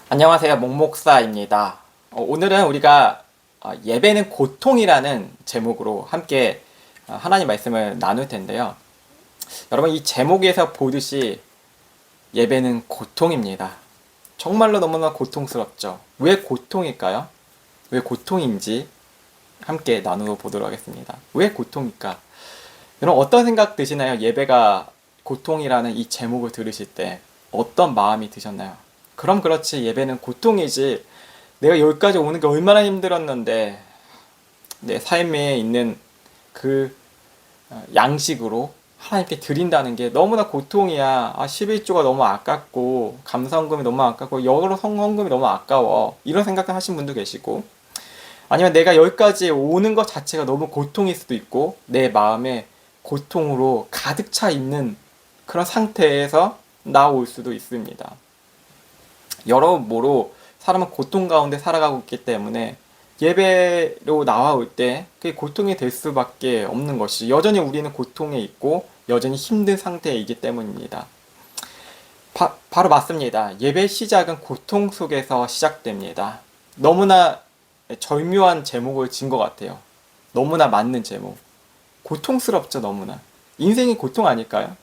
안녕하세요. 목목사입니다. 오늘은 우리가 예배는 고통이라는 제목으로 함께 하나님 말씀을 나눌 텐데요. 여러분, 이 제목에서 보듯이 예배는 고통입니다. 정말로 너무나 고통스럽죠. 왜 고통일까요? 왜 고통인지 함께 나누어 보도록 하겠습니다. 왜 고통일까? 여러분, 어떤 생각 드시나요? 예배가 고통이라는 이 제목을 들으실 때 어떤 마음이 드셨나요? 그럼 그렇지, 예배는 고통이지. 내가 여기까지 오는 게 얼마나 힘들었는데 내 삶에 있는 그 양식으로 하나님께 드린다는 게 너무나 고통이야. 11조가 너무 아깝고 감사헌금이 너무 아깝고 여러 성헌금이 너무 아까워. 이런 생각을 하신 분도 계시고, 아니면 내가 여기까지 오는 것 자체가 너무 고통일 수도 있고 내 마음에 고통으로 가득 차 있는 그런 상태에서 나올 수도 있습니다. 여러모로 사람은 고통 가운데 살아가고 있기 때문에 예배로 나와올 때 그게 고통이 될 수밖에 없는 것이, 여전히 우리는 고통에 있고 여전히 힘든 상태이기 때문입니다. 바로 맞습니다. 예배 시작은 고통 속에서 시작됩니다. 너무나 절묘한 제목을 진 것 같아요. 너무나 맞는 제목. 고통스럽죠, 너무나. 인생이 고통 아닐까요?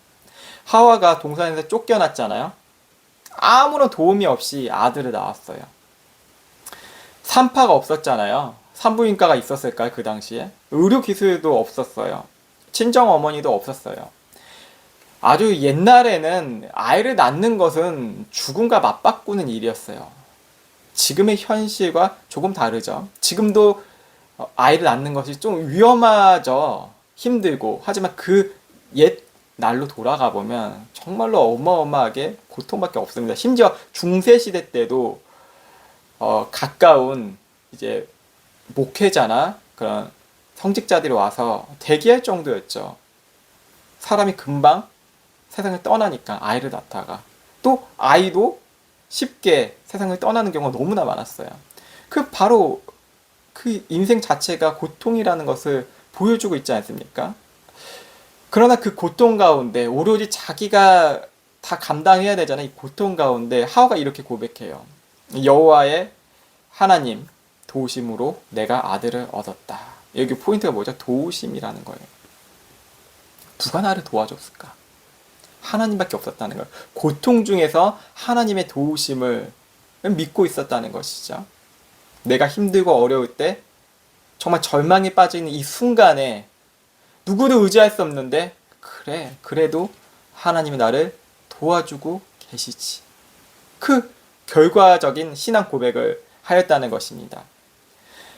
하와가 동산에서 쫓겨났잖아요. 아무런 도움이 없이 아들을 낳았어요. 산파가 없었잖아요. 산부인과가 있었을까요, 그 당시에? 의료기술도 없었어요. 친정어머니도 없었어요. 아주 옛날에는 아이를 낳는 것은 죽음과 맞바꾸는 일이었어요. 지금의 현실과 조금 다르죠. 지금도 아이를 낳는 것이 좀 위험하죠. 힘들고. 하지만 그 옛 날로 돌아가 보면 정말로 어마어마하게 고통밖에 없습니다. 심지어 중세시대 때도 가까운 이제 목회자나 그런 성직자들이 와서 대기할 정도였죠. 사람이 금방 세상을 떠나니까, 아이를 낳다가. 또 아이도 쉽게 세상을 떠나는 경우가 너무나 많았어요. 바로 그 인생 자체가 고통이라는 것을 보여주고 있지 않습니까? 그러나 그 고통 가운데 오로지 자기가 다 감당해야 되잖아요. 이 고통 가운데 하와가 이렇게 고백해요. 여호와의 하나님 도우심으로 내가 아들을 얻었다. 여기 포인트가 뭐죠? 도우심이라는 거예요. 누가 나를 도와줬을까? 하나님밖에 없었다는 거예요. 고통 중에서 하나님의 도우심을 믿고 있었다는 것이죠. 내가 힘들고 어려울 때, 정말 절망에 빠지는 이 순간에 누구도 의지할 수 없는데, 그래, 그래도 하나님이 나를 도와주고 계시지. 그 결과적인 신앙 고백을 하였다는 것입니다.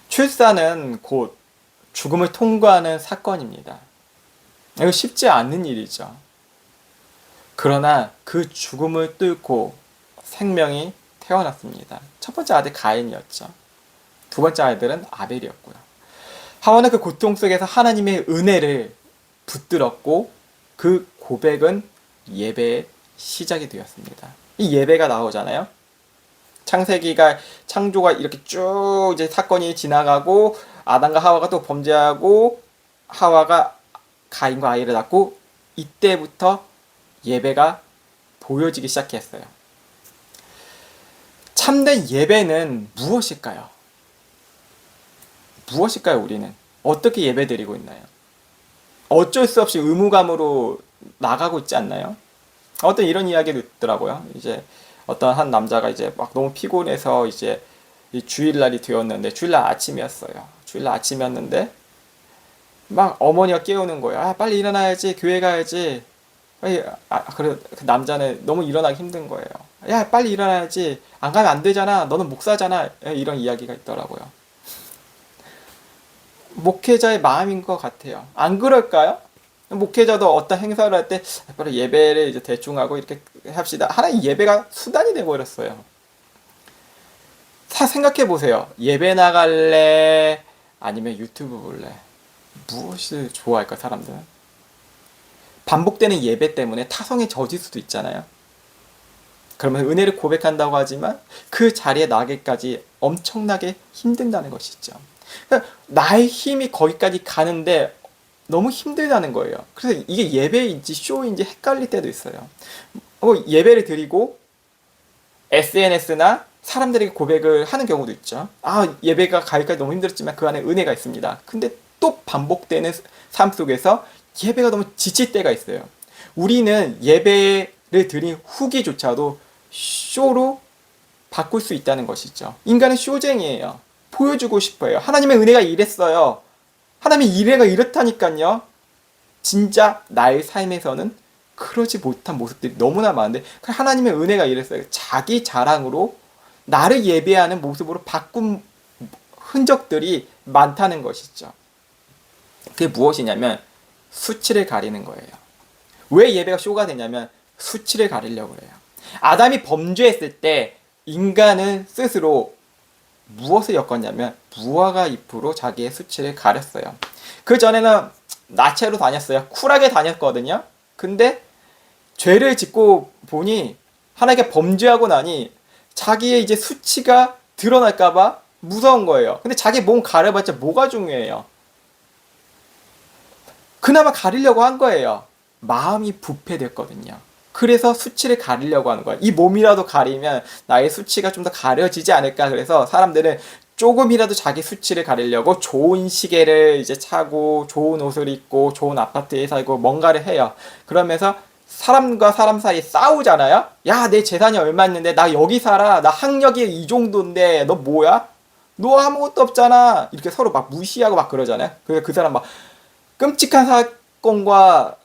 출산은 곧 죽음을 통과하는 사건입니다. 이거 쉽지 않은 일이죠. 그러나 그 죽음을 뚫고 생명이 태어났습니다. 첫 번째 아들 가인이었죠. 두 번째 아들은 아벨이었고요. 하와는 그 고통 속에서 하나님의 은혜를 붙들었고, 그 고백은 예배의 시작이 되었습니다. 이 예배가 나오잖아요. 창세기가, 창조가 이렇게 쭉 이제 사건이 지나가고, 아담과 하와가 또 범죄하고, 하와가 가인과 아이를 낳고, 이때부터 예배가 보여지기 시작했어요. 참된 예배는 무엇일까요? 무엇일까요, 우리는? 어떻게 예배 드리고 있나요? 어쩔 수 없이 의무감으로 나가고 있지 않나요? 어떤 이런 이야기도 있더라고요. 이제 어떤 한 남자가 이제 막 너무 피곤해서 이제 주일날이 되었는데, 주일날 아침이었어요. 주일날 아침이었는데, 막 어머니가 깨우는 거예요. 빨리 일어나야지, 교회 가야지. 빨리, 그래, 그 남자는 너무 일어나기 힘든 거예요. 야, 빨리 일어나야지. 안 가면 안 되잖아. 너는 목사잖아. 이런 이야기가 있더라고요. 목회자의 마음인 것 같아요. 안 그럴까요? 목회자도 어떤 행사를 할 때 빨리 예배를 이제 대충 하고 이렇게 합시다. 하나의 예배가 수단이 되어버렸어요. 생각해 보세요. 예배 나갈래? 아니면 유튜브 볼래? 무엇을 좋아할까, 사람들은? 반복되는 예배 때문에 타성에 젖을 수도 있잖아요. 그러면 은혜를 고백한다고 하지만 그 자리에 나기까지 엄청나게 힘든다는 것이죠. 그러니까 나의 힘이 거기까지 가는데 너무 힘들다는 거예요. 그래서 이게 예배인지 쇼인지 헷갈릴 때도 있어요. 예배를 드리고 SNS나 사람들에게 고백을 하는 경우도 있죠. 아, 예배가 가기까지 너무 힘들었지만 그 안에 은혜가 있습니다. 근데 또 반복되는 삶 속에서 예배가 너무 지칠 때가 있어요. 우리는 예배를 드린 후기조차도 쇼로 바꿀 수 있다는 것이죠. 인간은 쇼쟁이에요. 보여주고 싶어요. 하나님의 은혜가 이랬어요. 하나님의 은혜가 이렇다니까요. 진짜 나의 삶에서는 그러지 못한 모습들이 너무나 많은데 하나님의 은혜가 이랬어요. 자기 자랑으로 나를 예배하는 모습으로 바꾼 흔적들이 많다는 것이죠. 그게 무엇이냐면 수치를 가리는 거예요. 왜 예배가 쇼가 되냐면 수치를 가리려고 해요. 아담이 범죄했을 때 인간은 스스로 무엇을 엮었냐면 무화과 잎으로 자기의 수치를 가렸어요. 그 전에는 나체로 다녔어요. 쿨하게 다녔거든요. 근데 죄를 짓고 보니 하나님께 범죄하고 나니 자기의 이제 수치가 드러날까봐 무서운 거예요. 근데 자기 몸 가려봤자 뭐가 중요해요? 그나마 가리려고 한 거예요. 마음이 부패됐거든요. 그래서 수치를 가리려고 하는 거야. 이 몸이라도 가리면 나의 수치가 좀 더 가려지지 않을까. 그래서 사람들은 조금이라도 자기 수치를 가리려고 좋은 시계를 이제 차고 좋은 옷을 입고 좋은 아파트에 살고 뭔가를 해요. 그러면서 사람과 사람 사이에 싸우잖아요. 야, 내 재산이 얼마 있는데 나 여기 살아. 나 학력이 이 정도인데 너 뭐야? 너 아무것도 없잖아. 이렇게 서로 막 무시하고 막 그러잖아요. 그래서 그 사람 막 끔찍한 사건과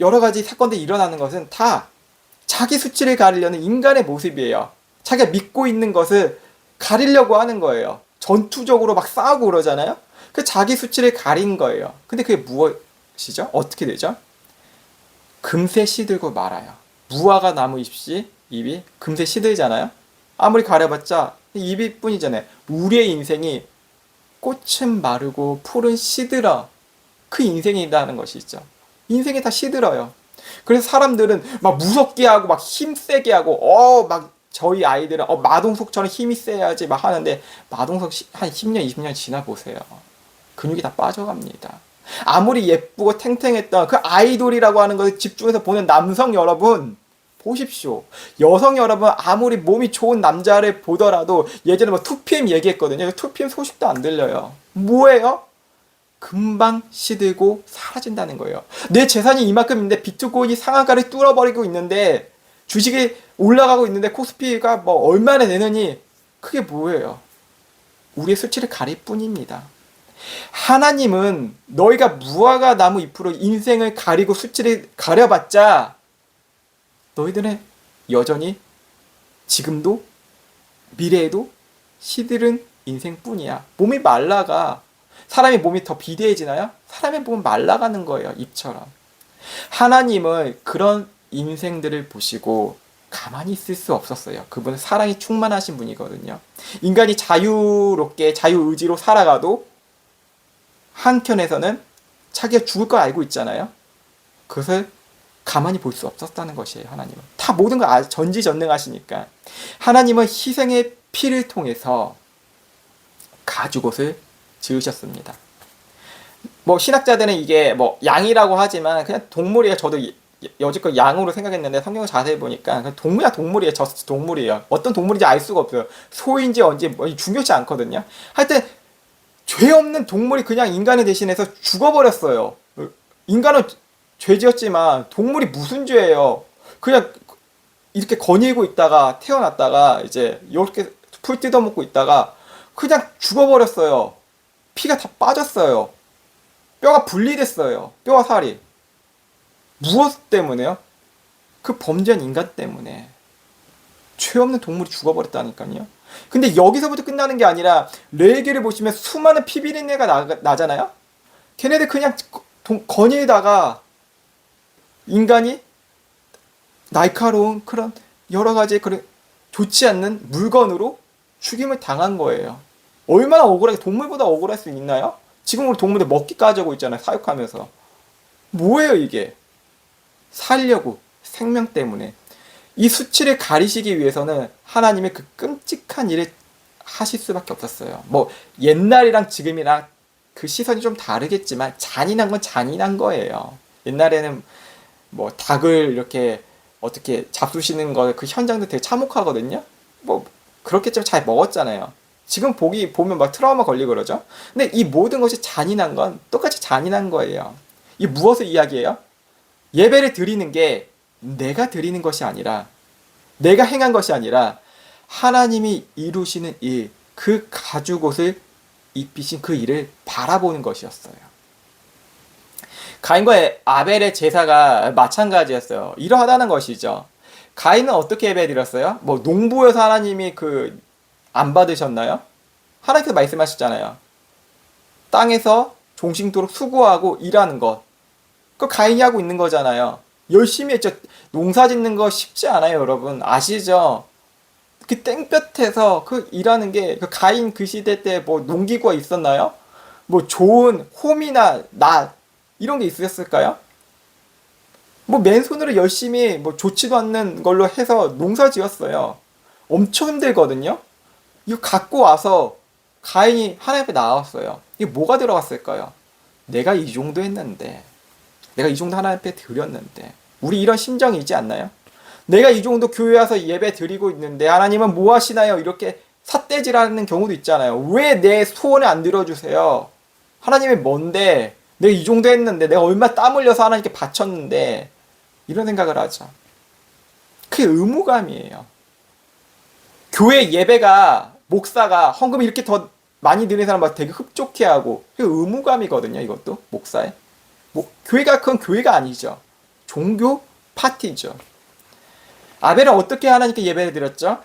여러 가지 사건들이 일어나는 것은 다 자기 수치를 가리려는 인간의 모습이에요. 자기가 믿고 있는 것을 가리려고 하는 거예요. 전투적으로 막 싸우고 그러잖아요. 그 자기 수치를 가린 거예요. 근데 그게 무엇이죠? 어떻게 되죠? 금세 시들고 말아요. 무화과 나무 잎이 금세 시들잖아요. 아무리 가려봤자 잎이 뿐이잖아요. 우리의 인생이 꽃은 마르고 풀은 시들어. 그 인생이라는 것이 있죠. 인생이 다 시들어요. 그래서 사람들은 막 무섭게 하고 막 힘세게 하고 막 저희 아이들은 마동석처럼 힘이 세야지 막 하는데 마동석 한 10년 20년 지나 보세요. 근육이 다 빠져갑니다. 아무리 예쁘고 탱탱했던 그 아이돌이라고 하는 것에 집중해서 보는 남성 여러분 보십시오. 여성 여러분 아무리 몸이 좋은 남자를 보더라도 예전에 뭐 2PM 얘기했거든요. 2PM 소식도 안 들려요. 뭐예요? 금방 시들고 사라진다는 거예요. 내 재산이 이만큼인데 비트코인이 상한가를 뚫어버리고 있는데 주식이 올라가고 있는데 코스피가 뭐 얼마나 되느니 그게 뭐예요? 우리의 수치를 가릴 뿐입니다. 하나님은 너희가 무화과 나무 잎으로 인생을 가리고 수치를 가려봤자 너희들은 여전히 지금도 미래에도 시들은 인생뿐이야. 몸이 말라가. 사람의 몸이 더 비대해지나요? 사람의 몸은 말라가는 거예요. 잎처럼. 하나님은 그런 인생들을 보시고 가만히 있을 수 없었어요. 그분은 사랑이 충만하신 분이거든요. 인간이 자유롭게 자유의지로 살아가도 한켠에서는 자기가 죽을 걸 알고 있잖아요. 그것을 가만히 볼 수 없었다는 것이에요. 하나님은. 다 모든 걸 전지전능하시니까. 하나님은 희생의 피를 통해서 가죽옷을 지으셨습니다. 뭐 신학자들은 이게 뭐 양이라고 하지만 그냥 동물이에요. 저도 여지껏 양으로 생각했는데 성경을 자세히 보니까 그냥 동물이에요. 저스트 동물이에요. 어떤 동물인지 알 수가 없어요. 소인지 언제 뭐 중요치 않거든요. 하여튼 죄 없는 동물이 그냥 인간을 대신해서 죽어버렸어요. 인간은 죄 지었지만 동물이 무슨 죄예요? 그냥 이렇게 거닐고 있다가 태어났다가 이제 이렇게 풀 뜯어먹고 있다가 그냥 죽어버렸어요. 피가 다 빠졌어요. 뼈가 분리됐어요. 뼈와 살이. 무엇 때문에요? 그 범죄한 인간 때문에. 죄 없는 동물이 죽어버렸다니까요. 근데 여기서부터 끝나는 게 아니라 레위기를 보시면 수많은 피비린내가 나잖아요. 걔네들 그냥 거닐다가 인간이 날카로운 그런 여러 가지 그런 좋지 않는 물건으로 죽임을 당한 거예요. 얼마나 억울하게, 동물보다 억울할 수 있나요? 지금 우리 동물들 먹기까지 하고 있잖아요. 사육하면서. 뭐예요 이게? 살려고, 생명 때문에. 이 수치를 가리시기 위해서는 하나님의 그 끔찍한 일을 하실 수밖에 없었어요. 뭐 옛날이랑 지금이랑 그 시선이 좀 다르겠지만 잔인한 건 잔인한 거예요. 옛날에는 뭐 닭을 이렇게 어떻게 잡수시는 거 그 현장도 되게 참혹하거든요. 뭐 그렇겠지만 잘 먹었잖아요. 지금 보면 막 트라우마 걸리고 그러죠. 근데 이 모든 것이 잔인한 건 똑같이 잔인한 거예요. 이 무엇을 이야기해요? 예배를 드리는 게 내가 드리는 것이 아니라, 내가 행한 것이 아니라 하나님이 이루시는 일, 그 가죽옷을 입히신 그 일을 바라보는 것이었어요. 가인과 아벨의 제사가 마찬가지였어요. 이러하다는 것이죠. 가인은 어떻게 예배 드렸어요? 뭐 농부여서 하나님이 안 받으셨나요? 하나님께서 말씀하셨잖아요. 땅에서 종신토록 수고하고 일하는 것. 그거 가인이 하고 있는 거잖아요. 열심히 했죠. 농사 짓는 거 쉽지 않아요, 여러분. 아시죠? 그 땡볕에서 일하는 게, 가인 그 시대 때 뭐 농기구가 있었나요? 뭐 좋은 홈이나 낫, 이런 게 있었을까요? 뭐 맨손으로 열심히 뭐 좋지도 않는 걸로 해서 농사 지었어요. 엄청 힘들거든요? 이거 갖고 와서 가인이 하나님 앞에 나왔어요. 이게 뭐가 들어갔을까요? 내가 이 정도 했는데, 내가 이 정도 하나님 앞에 드렸는데, 우리 이런 심정이지 않나요? 내가 이 정도 교회 와서 예배 드리고 있는데 하나님은 뭐 하시나요? 이렇게 삿대질하는 경우도 있잖아요. 왜 내 소원을 안 들어주세요? 하나님이 뭔데? 내가 이 정도 했는데, 내가 얼마 땀 흘려서 하나님께 바쳤는데, 이런 생각을 하죠. 그게 의무감이에요. 교회 예배가, 목사가 헌금 이렇게 더 많이 드리는 사람 막 되게 흡족해하고, 그게 의무감이거든요, 이것도, 목사의. 교회가 그건 교회가 아니죠. 종교 파티죠. 아벨은 어떻게 하나님께 예배를 드렸죠?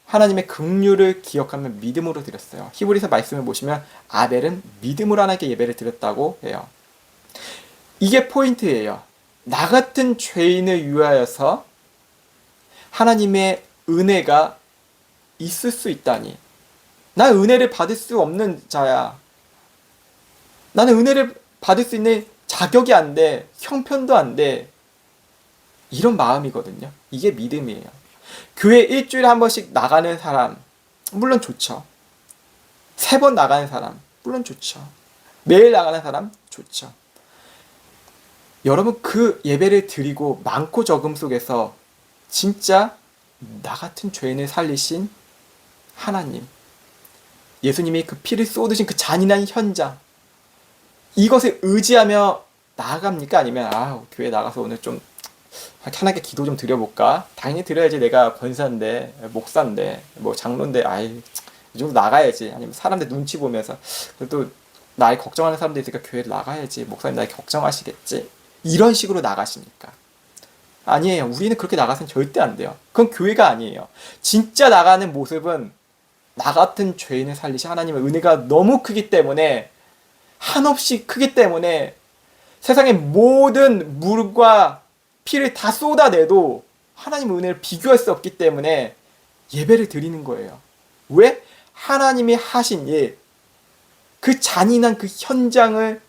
하나님의 긍휼을 기억하며 믿음으로 드렸어요. 히브리서 말씀을 보시면 아벨은 믿음으로 하나님께 예배를 드렸다고 해요. 이게 포인트예요. 나 같은 죄인을 위하여서 하나님의 은혜가 있을 수 있다니. 난 은혜를 받을 수 없는 자야. 나는 은혜를 받을 수 있는 자격이 안 돼. 형편도 안 돼. 이런 마음이거든요. 이게 믿음이에요. 교회 일주일에 한 번씩 나가는 사람, 물론 좋죠. 3번 나가는 사람, 물론 좋죠. 매일 나가는 사람, 좋죠. 여러분, 그 예배를 드리고 많고 적음 속에서 진짜 나 같은 죄인을 살리신 하나님, 예수님이 그 피를 쏟으신 그 잔인한 현장, 이것을 의지하며 나아갑니까? 아니면 교회 나가서 오늘 좀 하나님께 기도 좀 드려볼까? 당연히 드려야지. 내가 권사인데, 목사인데, 뭐 장로인데, 이 정도 나가야지. 아니면 사람들 눈치 보면서 그래도 날 걱정하는 사람들이 있으니까 교회를 나가야지. 목사님 날 걱정하시겠지? 이런 식으로 나가십니까? 아니에요. 우리는 그렇게 나가서는 절대 안 돼요. 그건 교회가 아니에요. 진짜 나가는 모습은 나 같은 죄인을 살리신 하나님의 은혜가 너무 크기 때문에, 한없이 크기 때문에 세상의 모든 물과 피를 다 쏟아내도 하나님의 은혜를 비교할 수 없기 때문에 예배를 드리는 거예요. 왜? 하나님이 하신 일, 그 잔인한 그 현장을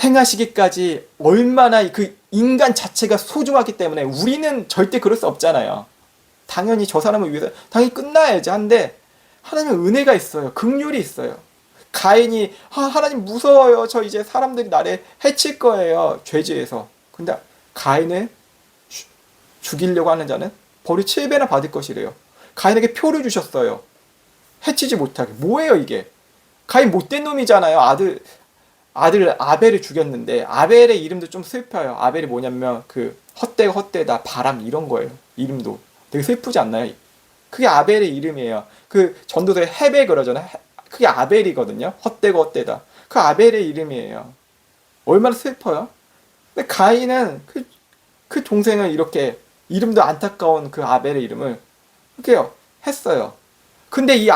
행하시기까지 얼마나 그 인간 자체가 소중하기 때문에 우리는 절대 그럴 수 없잖아요. 당연히 저 사람을 위해서 당연히 끝나야지 한데, 하나님의 은혜가 있어요. 긍휼이 있어요. 가인이 하나님 무서워요. 저 이제 사람들이 나를 해칠 거예요. 죄지에서. 근데 가인을 죽이려고 하는 자는 벌이 7배나 받을 것이래요. 가인에게 표를 주셨어요. 해치지 못하게. 뭐예요 이게? 가인 못된 놈이잖아요. 아들 아벨을 죽였는데, 아벨의 이름도 좀 슬퍼요. 아벨이 뭐냐면 헛되다 바람 이런 거예요. 이름도 되게 슬프지 않나요? 그게 아벨의 이름이에요. 그 전도서에 헤베 그러잖아요. 그게 아벨이거든요. 헛되다. 그 아벨의 이름이에요. 얼마나 슬퍼요? 근데 가인은 그 동생을 이렇게, 이름도 안타까운 그 아벨의 이름을 이렇게 했어요. 근데 이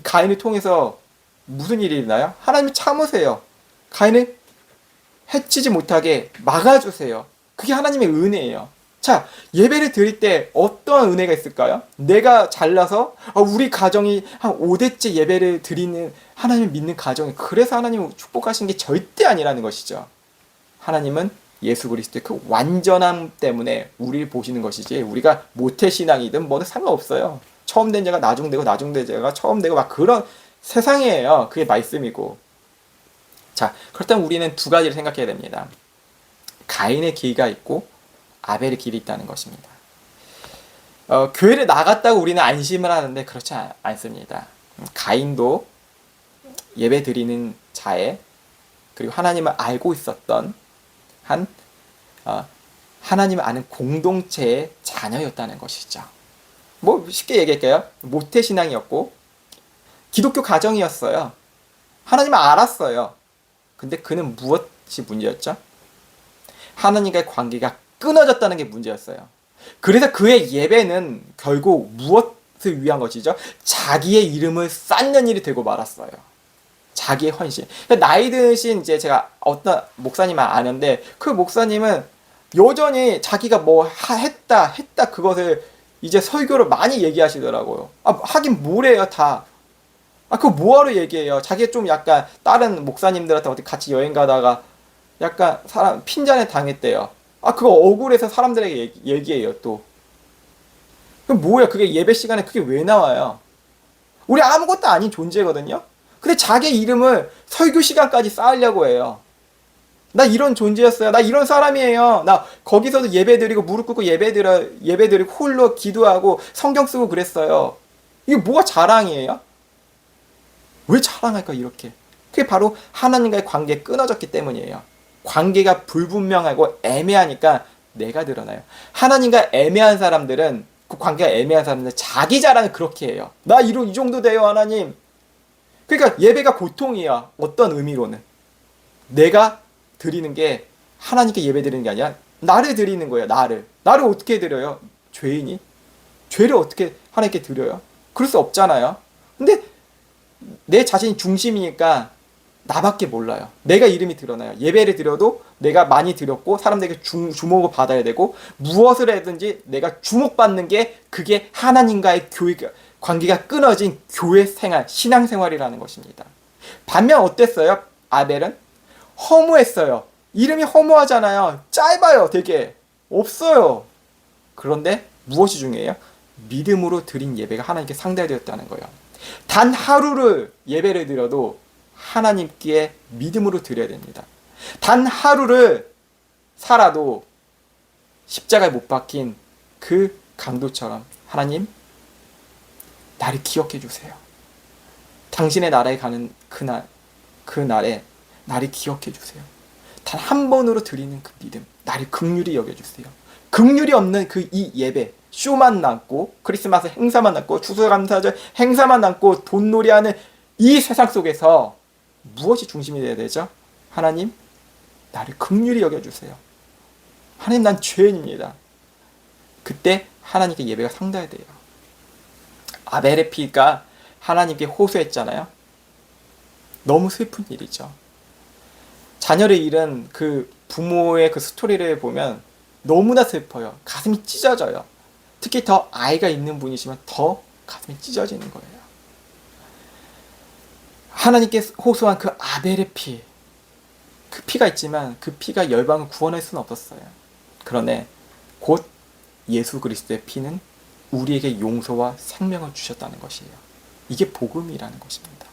가인을 통해서 무슨 일이 있나요? 하나님이 참으세요. 가인을 해치지 못하게 막아주세요. 그게 하나님의 은혜예요. 자, 예배를 드릴 때 어떠한 은혜가 있을까요? 내가 잘나서 우리 가정이 한 5대째 예배를 드리는, 하나님을 믿는 가정이, 그래서 하나님을 축복하신 게 절대 아니라는 것이죠. 하나님은 예수 그리스도의 그 완전함 때문에 우리를 보시는 것이지, 우리가 모태신앙이든 뭐든 상관없어요. 처음 된 자가 나중되고 나중된 자가 처음 되고 막 그런 세상이에요. 그게 말씀이고. 자, 그렇다면 우리는 두 가지를 생각해야 됩니다. 가인의 길이 있고 아벨의 길이 있다는 것입니다. 교회를 나갔다고 우리는 안심을 하는데 그렇지 않습니다. 가인도 예배 드리는 자에, 그리고 하나님을 알고 있었던 한 하나님을 아는 공동체의 자녀였다는 것이죠. 뭐 쉽게 얘기할게요. 모태신앙이었고 기독교 가정이었어요. 하나님을 알았어요. 근데 그는 무엇이 문제였죠? 하나님과의 관계가 끊어졌다는 게 문제였어요. 그래서 그의 예배는 결국 무엇을 위한 것이죠? 자기의 이름을 쌓는 일이 되고 말았어요. 자기의 헌신. 나이 드신 이제 제가 어떤 목사님을 아는데, 그 목사님은 여전히 자기가 뭐 했다 그것을 이제 설교를 많이 얘기하시더라고요. 하긴 뭐래요 다. 그거 뭐하러 얘기해요. 자기가 좀 약간 다른 목사님들한테 어디 같이 여행 가다가 약간 사람 핀잔에 당했대요. 그거 억울해서 사람들에게 얘기해요 또. 그럼 뭐야, 그게 예배 시간에 그게 왜 나와요? 우리 아무것도 아닌 존재거든요. 근데 자기 이름을 설교 시간까지 쌓으려고 해요. 나 이런 존재였어요. 나 이런 사람이에요. 나 거기서도 예배드리고 무릎 꿇고 예배드리고 홀로 기도하고 성경 쓰고 그랬어요. 이게 뭐가 자랑이에요? 왜 자랑할까 이렇게? 그게 바로 하나님과의 관계가 끊어졌기 때문이에요. 관계가 불분명하고 애매하니까 내가 드러나요. 하나님과 애매한 사람들은, 그 관계가 애매한 사람들은 자기 자랑을 그렇게 해요. 나 이 정도 돼요 하나님. 그러니까 예배가 고통이야. 어떤 의미로는 내가 드리는 게 하나님께 예배 드리는 게 아니라 나를 드리는 거예요. 나를 어떻게 드려요? 죄인이? 죄를 어떻게 하나님께 드려요? 그럴 수 없잖아요. 근데 내 자신이 중심이니까 나밖에 몰라요. 내가 이름이 드러나요. 예배를 드려도 내가 많이 드렸고 사람들에게 주목을 받아야 되고, 무엇을 하든지 내가 주목받는 게 그게 하나님과의 관계가 끊어진 교회 생활, 신앙 생활이라는 것입니다. 반면 어땠어요? 아벨은 허무했어요. 이름이 허무하잖아요. 짧아요. 되게 없어요. 그런데 무엇이 중요해요? 믿음으로 드린 예배가 하나님께 상달되었다는 거예요. 단 하루를 예배를 드려도 하나님께 믿음으로 드려야 됩니다. 단 하루를 살아도 십자가에 못 박힌 그 강도처럼, 하나님 나를 기억해 주세요. 당신의 나라에 가는 그날에 나를 기억해 주세요. 단 한 번으로 드리는 그 믿음, 나를 긍휼히 여겨주세요. 긍휼이 없는 그 이 예배, 쇼만 남고 크리스마스 행사만 남고 추수감사절 행사만 남고 돈놀이하는 이 세상 속에서 무엇이 중심이 되어야 되죠? 하나님 나를 긍휼히 여겨주세요. 하나님 난 죄인입니다. 그때 하나님께 예배가 상달돼야 돼요. 아벨의 피가 하나님께 호소했잖아요. 너무 슬픈 일이죠. 자녀를 잃은 그 부모의 그 스토리를 보면 너무나 슬퍼요. 가슴이 찢어져요. 특히 더 아이가 있는 분이시면 더 가슴이 찢어지는 거예요. 하나님께 호소한 그 아벨의 피, 그 피가 있지만 그 피가 열방을 구원할 수는 없었어요. 그러나 곧 예수 그리스도의 피는 우리에게 용서와 생명을 주셨다는 것이에요. 이게 복음이라는 것입니다.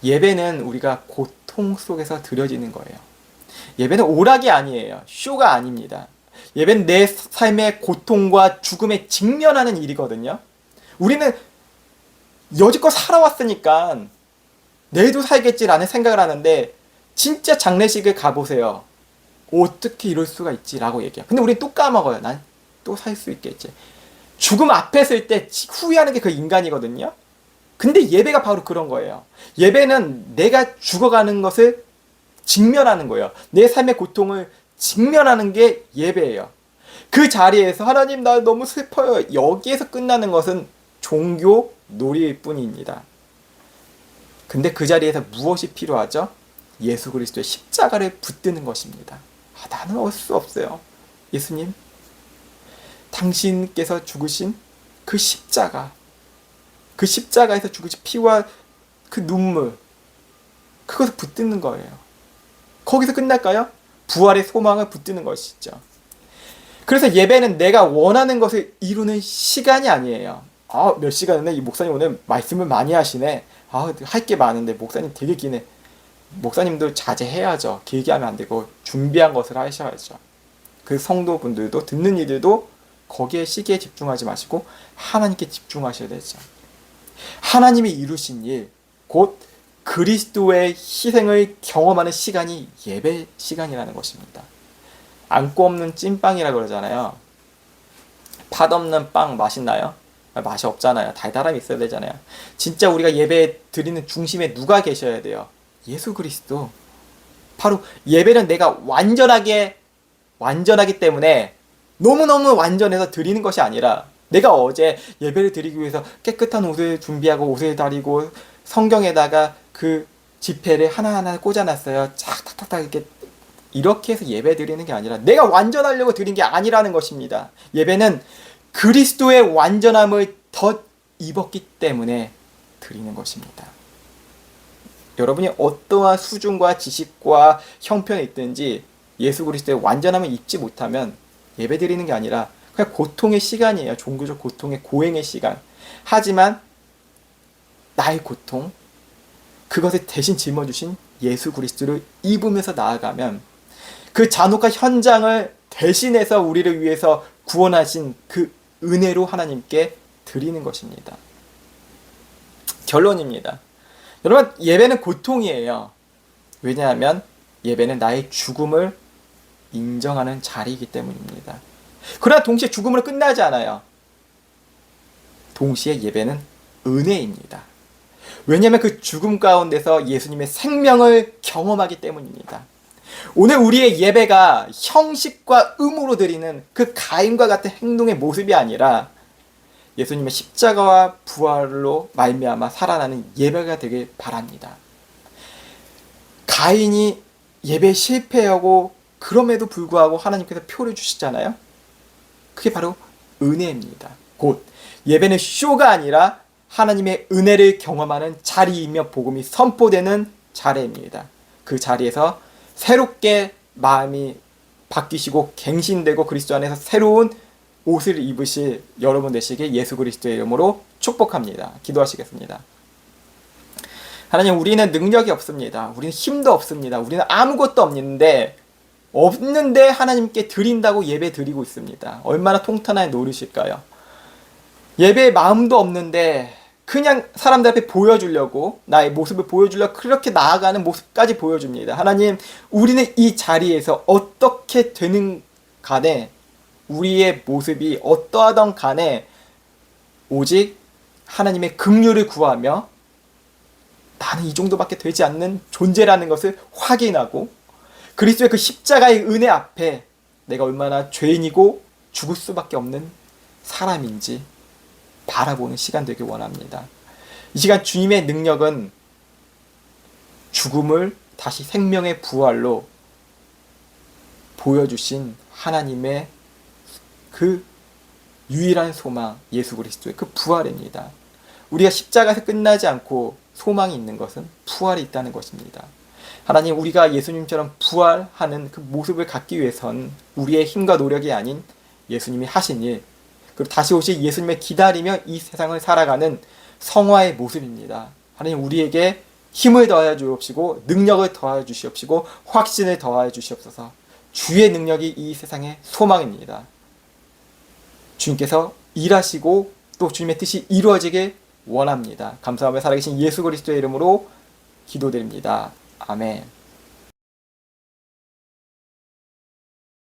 예배는 우리가 고통 속에서 드려지는 거예요. 예배는 오락이 아니에요. 쇼가 아닙니다. 예배는 내 삶의 고통과 죽음에 직면하는 일이거든요. 우리는 여지껏 살아왔으니까 내일도 살겠지라는 생각을 하는데, 진짜 장례식을 가보세요. 어떻게 이럴 수가 있지? 라고 얘기해요. 근데 우리 또 까먹어요. 난 또 살 수 있겠지. 죽음 앞에 설 때 후회하는 게 그 인간이거든요. 근데 예배가 바로 그런 거예요. 예배는 내가 죽어가는 것을 직면하는 거예요. 내 삶의 고통을 직면하는 게 예배예요. 그 자리에서 하나님 나 너무 슬퍼요, 여기에서 끝나는 것은 종교 놀이일 뿐입니다. 근데 그 자리에서 무엇이 필요하죠? 예수 그리스도의 십자가를 붙드는 것입니다. 나는 할 수 없어요. 예수님, 당신께서 죽으신 그 십자가, 그 십자가에서 죽으신 피와 그 눈물, 그것을 붙드는 거예요. 거기서 끝날까요? 부활의 소망을 붙드는 것이죠. 그래서 예배는 내가 원하는 것을 이루는 시간이 아니에요. 몇 시간이네. 이 목사님 오늘 말씀을 많이 하시네. 할 게 많은데 목사님 되게 기네. 목사님도 자제해야죠. 길게 하면 안 되고 준비한 것을 하셔야죠. 그 성도분들도, 듣는 이들도 거기에 시기에 집중하지 마시고 하나님께 집중하셔야 되죠. 하나님이 이루신 일, 곧 그리스도의 희생을 경험하는 시간이 예배 시간이라는 것입니다. 안고 없는 찐빵이라 그러잖아요. 팥 없는 빵 맛있나요? 맛이 없잖아요. 달달함이 있어야 되잖아요. 진짜 우리가 예배 드리는 중심에 누가 계셔야 돼요? 예수 그리스도. 바로 예배는 내가 완전하기 때문에 너무너무 완전해서 드리는 것이 아니라, 내가 어제 예배를 드리기 위해서 깨끗한 옷을 준비하고 옷을 다리고 성경에다가 그 지폐를 하나하나 꽂아놨어요. 탁탁탁탁 이렇게 해서 예배 드리는 게 아니라, 내가 완전하려고 드린 게 아니라는 것입니다. 예배는 그리스도의 완전함을 덧 입었기 때문에 드리는 것입니다. 여러분이 어떠한 수준과 지식과 형편이 있든지 예수 그리스도의 완전함을 입지 못하면 예배 드리는 게 아니라 그냥 고통의 시간이에요. 종교적 고통의 고행의 시간. 하지만 나의 고통, 그것을 대신 짊어주신 예수 그리스도를 입으면서 나아가면 그 잔혹한 현장을 대신해서 우리를 위해서 구원하신 그 은혜로 하나님께 드리는 것입니다. 결론입니다. 여러분, 예배는 고통이에요. 왜냐하면 예배는 나의 죽음을 인정하는 자리이기 때문입니다. 그러나 동시에 죽음으로 끝나지 않아요. 동시에 예배는 은혜입니다. 왜냐하면 그 죽음 가운데서 예수님의 생명을 경험하기 때문입니다. 오늘 우리의 예배가 형식과 의무로 드리는 그 가인과 같은 행동의 모습이 아니라 예수님의 십자가와 부활로 말미암아 살아나는 예배가 되길 바랍니다. 가인이 예배에 실패하고 그럼에도 불구하고 하나님께서 표를 주시잖아요. 그게 바로 은혜입니다. 곧 예배는 쇼가 아니라 하나님의 은혜를 경험하는 자리이며 복음이 선포되는 자리입니다. 그 자리에서 새롭게 마음이 바뀌시고 갱신되고 그리스도 안에서 새로운 옷을 입으실 여러분 되시길 예수 그리스도의 이름으로 축복합니다. 기도하시겠습니다. 하나님, 우리는 능력이 없습니다. 우리는 힘도 없습니다. 우리는 아무것도 없는데 하나님께 드린다고 예배 드리고 있습니다. 얼마나 통탄하게 노리실까요? 예배의 마음도 없는데 그냥 사람들 앞에 보여주려고, 나의 모습을 보여주려고 그렇게 나아가는 모습까지 보여줍니다. 하나님, 우리는 이 자리에서 어떻게 되는 간에, 우리의 모습이 어떠하던 간에 오직 하나님의 긍휼을 구하며 나는 이 정도밖에 되지 않는 존재라는 것을 확인하고 그리스도의 그 십자가의 은혜 앞에 내가 얼마나 죄인이고 죽을 수밖에 없는 사람인지 바라보는 시간 되길 원합니다. 이 시간 주님의 능력은 죽음을 다시 생명의 부활로 보여주신 하나님의 그 유일한 소망, 예수 그리스도의 그 부활입니다. 우리가 십자가에서 끝나지 않고 소망이 있는 것은 부활이 있다는 것입니다. 하나님, 우리가 예수님처럼 부활하는 그 모습을 갖기 위해선 우리의 힘과 노력이 아닌 예수님이 하신 일, 그리고 다시 오실 예수님을 기다리며 이 세상을 살아가는 성화의 모습입니다. 하나님, 우리에게 힘을 더하여 주옵시고 능력을 더하여 주시옵시고 확신을 더하여 주시옵소서. 주의 능력이 이 세상의 소망입니다. 주님께서 일하시고 또 주님의 뜻이 이루어지길 원합니다. 감사하며 살아계신 예수 그리스도의 이름으로 기도드립니다. 아멘.